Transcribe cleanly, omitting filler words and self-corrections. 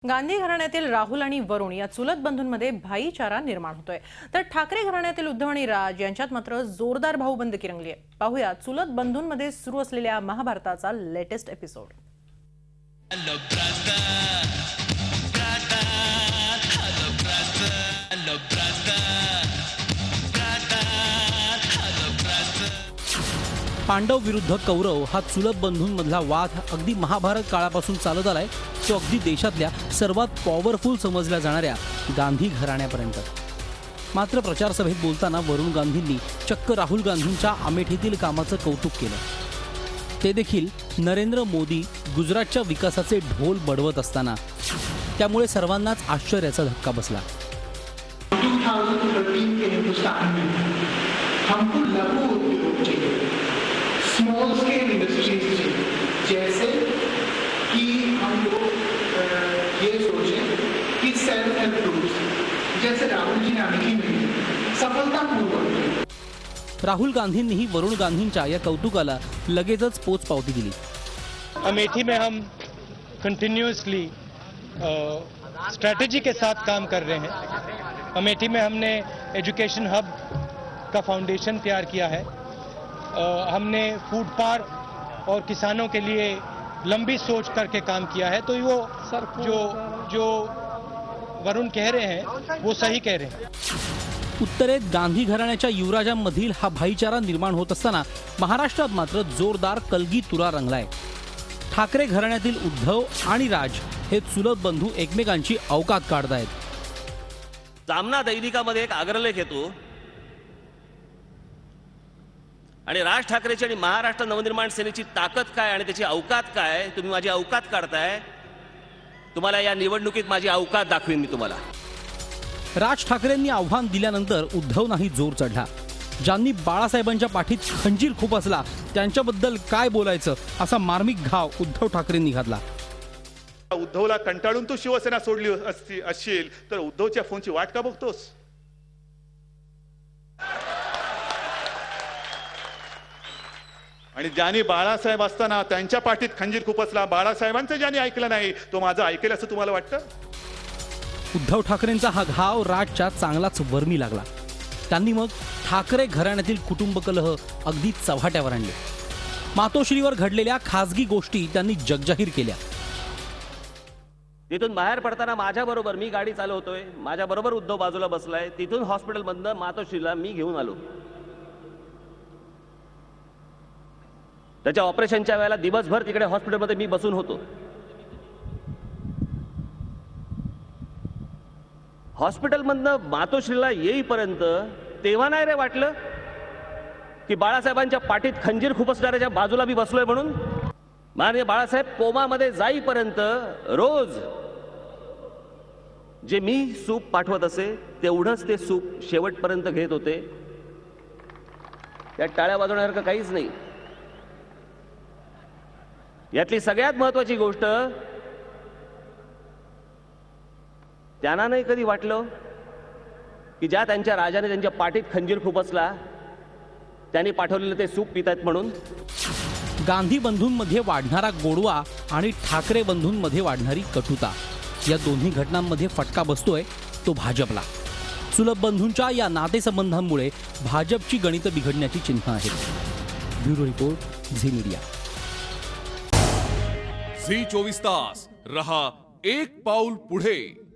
गांधी घराण्यातील राहुल आणि वरुण या चुलत बंधूंमध्ये भाईचारा निर्माण होतोय, तर ठाकरे घराण्यातील उद्धव आणि राज यांच्यात मात्र जोरदार भाऊबंदकी रंगली आहे। पाहूया चुलत बंधूंमध्ये सुरू असलेल्या महाभारताचा लेटेस्ट एपिसोड। पांडव विरुद्ध कौरव हा चुलत बंधूंमधला वाद अगदी महाभारत काळापासून चालत आलाय, तो अगदी देशातल्या सर्वात पॉवरफुल समजल्या जाणाऱ्या गांधी घराण्यापर्यंत। मात्र प्रचार सभेत बोलताना वरुण गांधींनी चक्क राहुल गांधींच्या अमेठीतील कामाचं कौतुक केलं। ते देखील नरेंद्र मोदी गुजरातच्या विकासाचे ढोल बडवत असताना। त्यामुळे सर्वांनाच आश्चर्याचा धक्का बसला। 2013 के हिंदुस्तान में हमको लघु उद्योग चाहिए, स्मॉल स्केल इंडस्ट्रीज चाहिए, जैसे कि हम लोग ये सोचें कि सेल्फ हेल्प ग्रुप्स जैसे राहुल जी ने अमेठी में सफलतापूर्वक। राहुल गांधींनीही वरुण गांधींच्या या कौतुकाला लगेचच पोचपावती दिली। अमेठी में हम कंटिन्यूअसली स्ट्रैटेजी के साथ काम कर रहे हैं। अमेठी में हमने एजुकेशन हब का फाउंडेशन तैयार किया है। हमने फूड पार्क और किसानों के लिए लंबी सोच करके काम किया है। तो वो जो वरुण कह रहे हैं वो सही कह रहे हैं। उत्तरेत गांधी घराण्याच्या युवराजांमधील हा भाईचारा निर्माण होत असताना महाराष्ट्रात मात्र जोरदार कलगीतुरा रंगलाय। ठाकरे घराण्यातील उद्धव आणि राज हे चुलत बंधू एकमेकांची अवकात काढतायत। सामना दैनिकामध्ये एक अग्रलेख येतो आणि राज ठाकरेची आणि महाराष्ट्र नवनिर्माण सेनेची ताकद काय आणि त्याची अवकात काय, तुम्ही माझी अवकात काढताय। तुम्हाला या निवडणुकीत माझी अवकात दाखवीन मी तुम्हाला। राज ठाकरेंनी आव्हान दिल्यानंतर उद्धव नाही जोर चढला। ज्यांनी बाळासाहेबांच्या पाठीत खंजीर खुपसला त्यांच्याबद्दल काय बोलायचं असा मार्मिक घाव उद्धव ठाकरेंनी घातला। उद्धवला कंटाळून तू शिवसेना सोडली असशील तर उद्धवच्या फोनची वाट का बघतोस? आणि ज्यांनी बाळासाहेब असताना त्यांच्या पाठीत खंजीर खुपसला, बाळासाहेबांचं ज्यांनी ऐकलं नाही तो माझं ऐकेल असं तुम्हाला वाटतं? उद्धव ठाकरेंचा हा घाव राजच्या चांगलाच वर्मी लागला। त्यांनी मग ठाकरे घराण्यातील कुटुंब कलह अगदी चव्हाट्यावर आणले। मातोश्रीवर घडलेल्या खासगी गोष्टी त्यांनी जगजाहीर केल्या। तिथून बाहेर पडताना माझ्या बरोबर मी गाडी चालवतोय, माझ्या बरोबर उद्धव बाजूला बसलाय। तिथून हॉस्पिटल मधनं मातोश्रीला मी घेऊन आलो। त्याच्या ऑपरेशनच्या वेळेला दिवसभर तिकडे हॉस्पिटलमध्ये मी बसून होतो। हॉस्पिटलमधनं मातोश्रीला येईपर्यंत तेव्हा नाही रे वाटलं की बाळासाहेबांच्या पाठीत खंजीर खुपसणाऱ्याच्या बाजूला मी बसलोय म्हणून। माननीय बाळासाहेब कोमामध्ये जाईपर्यंत रोज जे मी सूप पाठवत असे तेवढंच ते सूप शेवटपर्यंत घेत होते। त्यात टाळ्या वाजवण्यासारखं काहीच नाही। यातली सगळ्यात महत्वाची गोष्ट, त्यांना नाही कधी वाटलं की ज्या त्यांच्या राजाने त्यांच्या पाठीत खंजीर खुपसला त्यांनी पाठवलेलं ते सूप पितात म्हणून। गांधी बंधूंमध्ये वाढणारा गोडवा आणि ठाकरे बंधूंमध्ये वाढणारी कटुता या दोन्ही घटनांमध्ये फटका बसतोय तो भाजपला। चुलत बंधूंच्या या नातेसंबंधांमुळे भाजपची गणितं बिघडण्याची चिन्ह आहेत। Bureau report, Zee media. Zee 24 तास रहा एक पाऊल पुढे।